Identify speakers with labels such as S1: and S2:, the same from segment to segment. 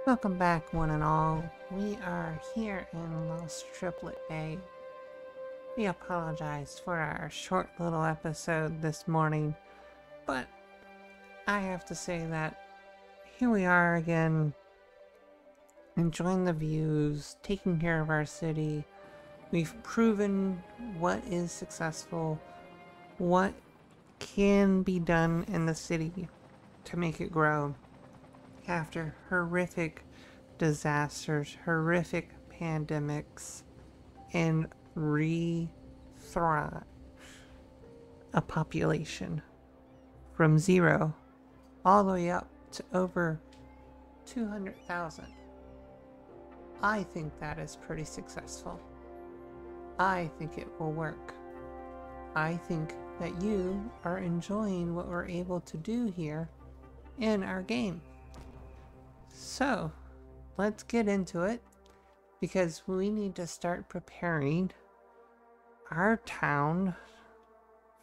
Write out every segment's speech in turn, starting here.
S1: Welcome back, one and all. We are here in Los Triplet Bay. We apologize for our short little episode this morning, but I have to say that here we are again, enjoying the views, taking care of our city. We've proven what is successful, what can be done in the city to make it grow after horrific disasters, horrific pandemics, and re-thrive a population from 0 all the way up to over 200,000. I think that is pretty successful. I think it will work. I think that you are enjoying what we're able to do here in our game. So, let's get into it, because we need to start preparing our town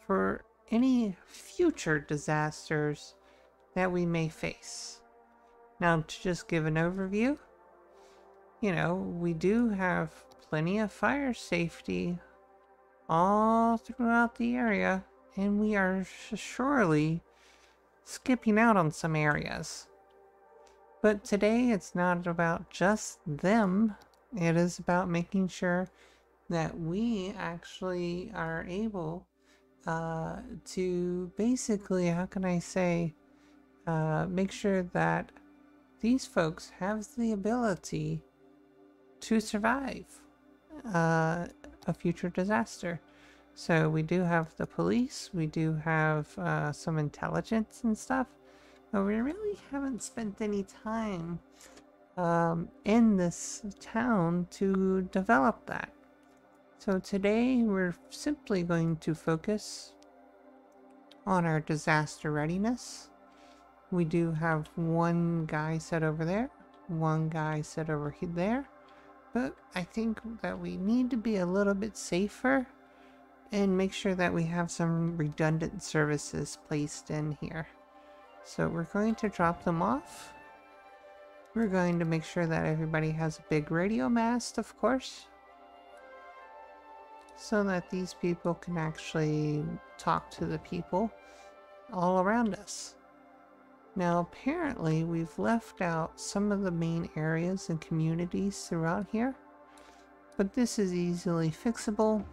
S1: for any future disasters that we may face. Now, to just give an overview, we do have plenty of fire safety all throughout the area, and we are surely skipping out on some areas. But today it's not about just them. It is about making sure that we actually are able to basically, how can I say, make sure that these folks have the ability to survive a future disaster. So we do have the police, we do have some intelligence and stuff, but we really haven't spent any time in this town to develop that. So today we're simply going to focus on our disaster readiness. We do have one guy set over there, one guy set over there, but I think that we need to be a little bit safer and make sure that we have some redundant services placed in here. So we're going to drop them off. We're going to make sure that everybody has a big radio mast, of course, so that these people can actually talk to the people all around us. Now, apparently, we've left out some of the main areas and communities throughout here, but this is easily fixable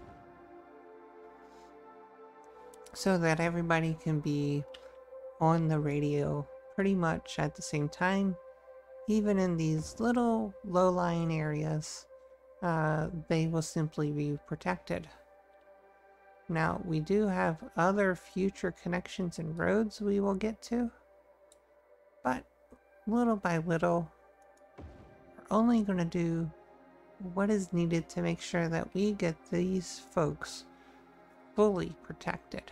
S1: so that everybody can be on the radio pretty much at the same time. Even in these little low-lying areas, they will simply be protected. Now, we do have other future connections and roads we will get to, but little by little, we're only going to do what is needed to make sure that we get these folks fully protected.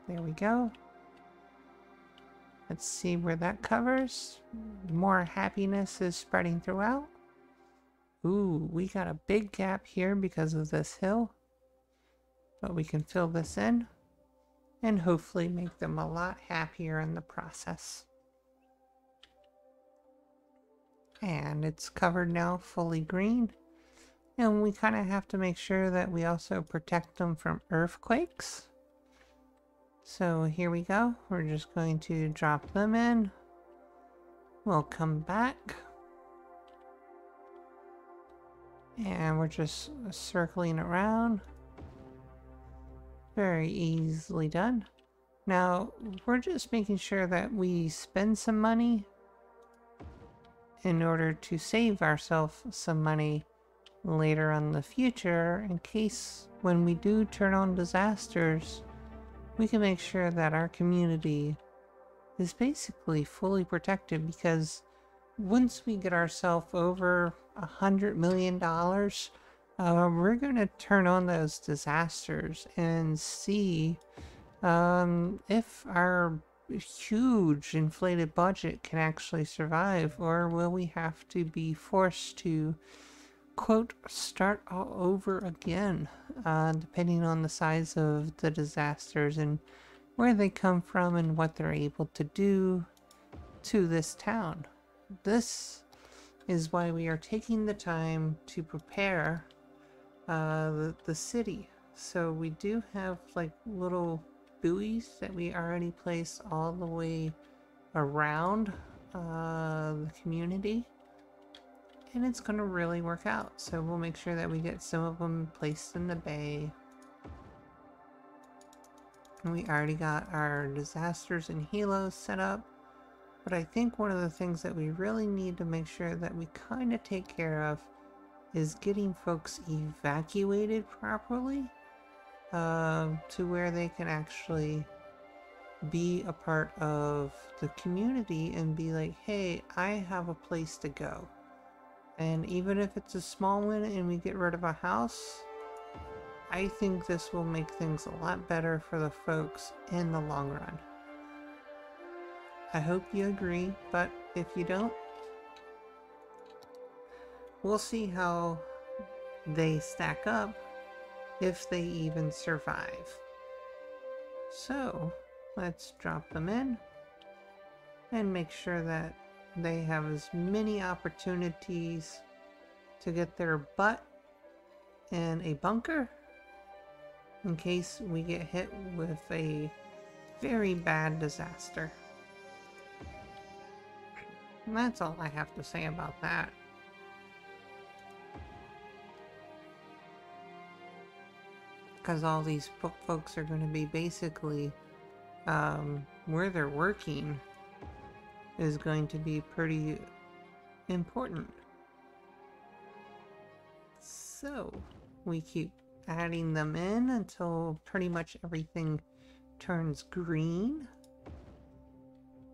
S1: There we go. Let's see where that covers. More happiness is spreading throughout. Ooh, we got a big gap here because of this hill. But we can fill this in and hopefully make them a lot happier in the process. And it's covered now, fully green. And we kind of have to make sure that we also protect them from earthquakes. So here we go. We're just going to drop them in. We'll come back. And we're just circling around. Very easily done. Now, we're just making sure that we spend some money in order to save ourselves some money later on in the future, in case when we do turn on disasters, we can make sure that our community is basically fully protected, because once we get ourselves over $100 million, we're going to turn on those disasters and see if our huge inflated budget can actually survive, or will we have to be forced to, quote, start all over again, depending on the size of the disasters and where they come from and what they're able to do to this town. This is why we are taking the time to prepare the city. So we do have like little buoys that we already placed all the way around the community, and it's gonna really work out. So we'll make sure that we get some of them placed in the bay. And we already got our disasters and helos set up. But I think one of the things that we really need to make sure that we kind of take care of is getting folks evacuated properly to where they can actually be a part of the community and be like, hey, I have a place to go. And even if it's a small one and we get rid of a house, I think this will make things a lot better for the folks in the long run. I hope you agree, but if you don't, we'll see how they stack up, if they even survive. So, let's drop them in and make sure that they have as many opportunities to get their butt in a bunker in case we get hit with a very bad disaster. And that's all I have to say about that. Because all these folks are going to be basically where they're working is going to be pretty important. So we keep adding them in until pretty much everything turns green.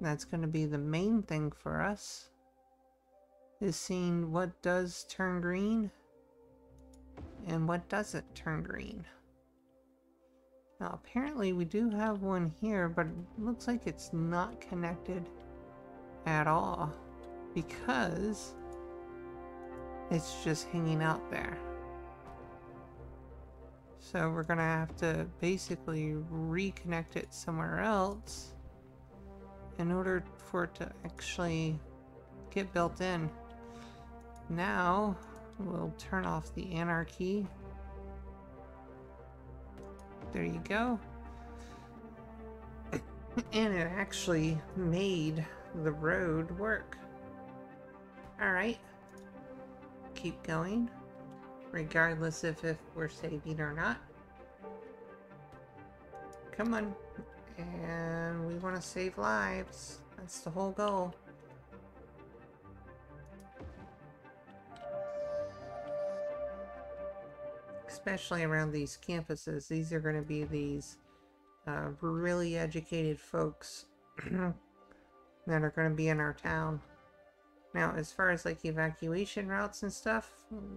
S1: That's going to be the main thing for us, is seeing what does turn green and what doesn't turn green. Now apparently we do have one here, but it looks like it's not connected at all because it's just hanging out there. So we're gonna have to basically reconnect it somewhere else in order for it to actually get built in. Now we'll turn off the anarchy. There you go. And it actually made the road work. Alright. Keep going. Regardless if we're saving or not. Come on. And we want to save lives. That's the whole goal. Especially around these campuses. These are going to be these really educated folks that are going to be in our town. Now, as far as like evacuation routes and stuff,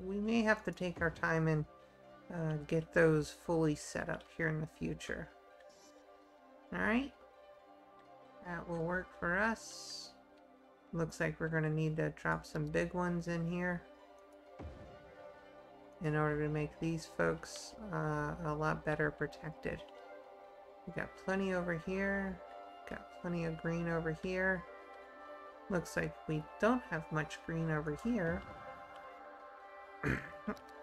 S1: we may have to take our time and get those fully set up here in the future. Alright, that will work for us. Looks like we're going to need to drop some big ones in here in order to make these folks a lot better protected. We got plenty over here, got plenty of green over here. Looks like we don't have much green over here.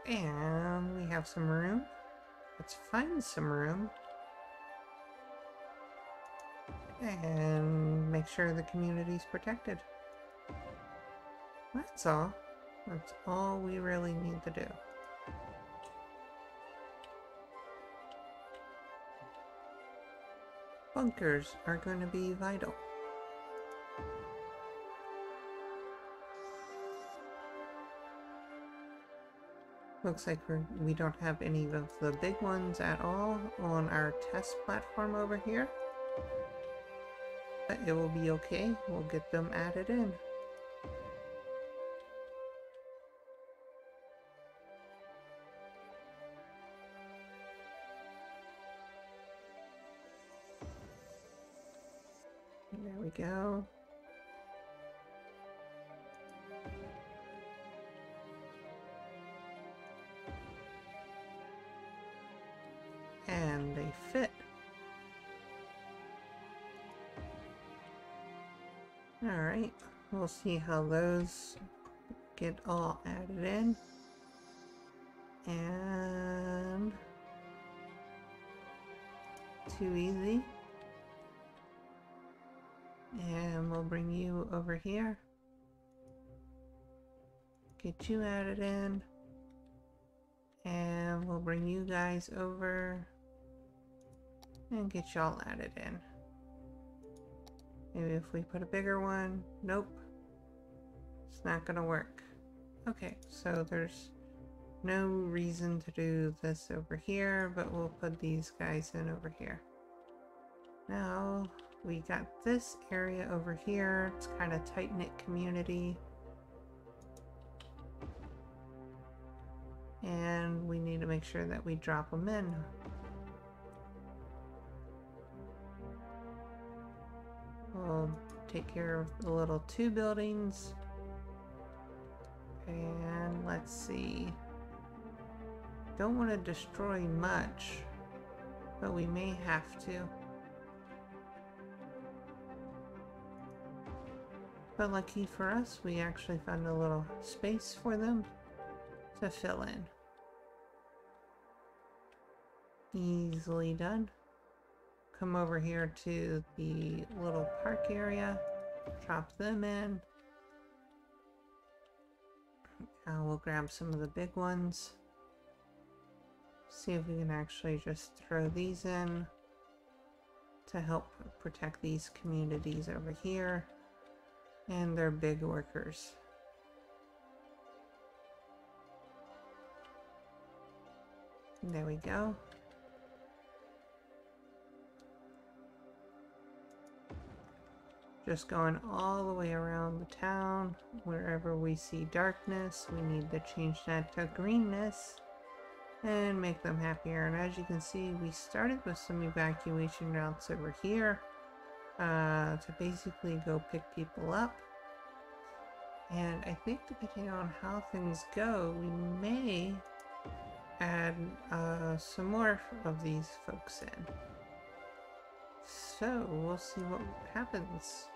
S1: And we have some room. Let's find some room. And make sure the community's protected. That's all. That's all we really need to do. Bunkers are going to be vital. Looks like we don't have any of the big ones at all on our test platform over here. But it will be okay. We'll get them added in. There we go. And they fit. Alright, we'll see how those get all added in. And too easy. And we'll bring you over here. Get you added in. And we'll bring you guys over and get y'all added in. Maybe if we put a bigger one. Nope. It's not gonna work. Okay, so there's no reason to do this over here, but we'll put these guys in over here. Now we got this area over here. It's kind of tight-knit community. And we need to make sure that we drop them in. We'll take care of the little 2 buildings. And let's see. Don't want to destroy much, but we may have to. But lucky for us, we actually found a little space for them to fill in. Easily done. Come over here to the little park area, drop them in. Now we'll grab some of the big ones. See if we can actually just throw these in to help protect these communities over here and their big workers. There we go. Just going all the way around the town. Wherever we see darkness, we need to change that to greenness and make them happier. And as you can see, we started with some evacuation routes over here to basically go pick people up. And I think depending on how things go, we may add some more of these folks in. So we'll see what happens.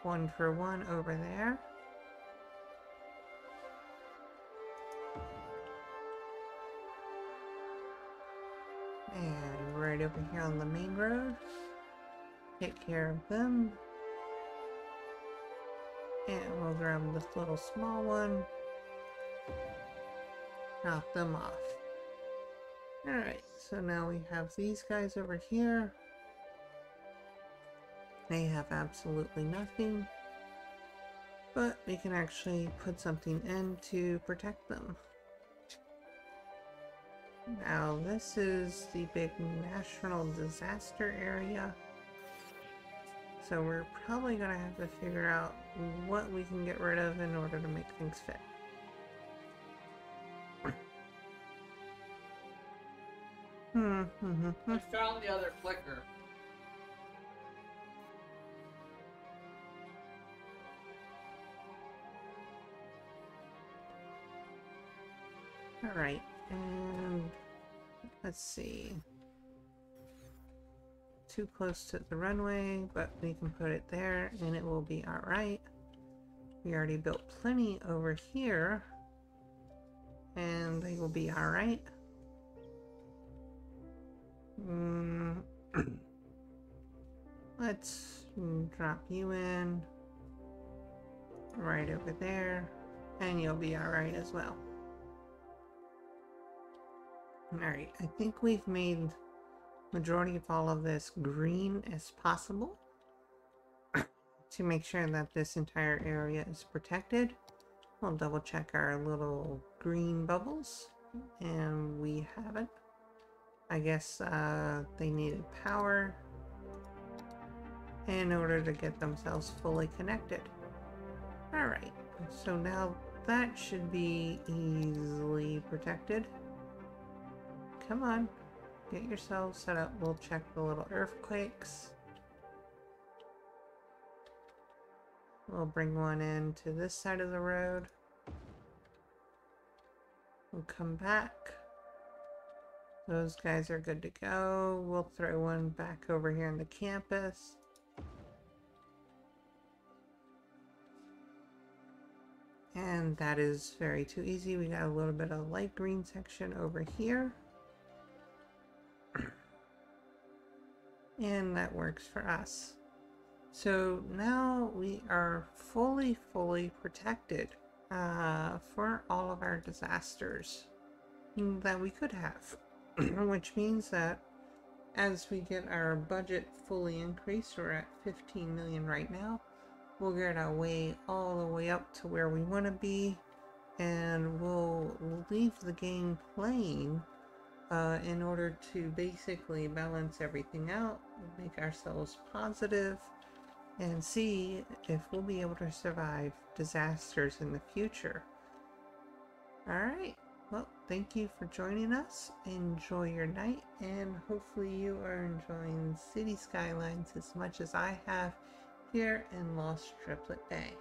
S1: 1 for 1 over there. And right over here on the main road. Take care of them. And we'll grab this little small one. Drop them off. Alright, so now we have these guys over here. They have absolutely nothing. But we can actually put something in to protect them. Now this is the big national disaster area. So we're probably going to have to figure out what we can get rid of in order to make things fit.
S2: I found the other clicker.
S1: Alright, and let's see. Too close to the runway, but we can put it there and it will be alright. We already built plenty over here and they will be alright. Let's drop you in right over there and you'll be alright as well. Alright, I think we've made majority of all of this green as possible to make sure that this entire area is protected. We'll double check our little green bubbles and we have it. I guess they needed power in order to get themselves fully connected. Alright, so now that should be easily protected. Come on, get yourselves set up. We'll check the little earthquakes. We'll bring one in to this side of the road. We'll come back. Those guys are good to go. We'll throw one back over here in the campus. And that is very too easy. We got a little bit of light green section over here. And that works for us. So now we are fully protected for all of our disasters that we could have. Which means that as we get our budget fully increased, we're at 15 million right now, we'll get our way all the way up to where we want to be, and we'll leave the game playing in order to basically balance everything out, make ourselves positive, and see if we'll be able to survive disasters in the future. Alright, well, thank you for joining us. Enjoy your night, and hopefully you are enjoying City Skylines as much as I have here in Los Triplet Bay.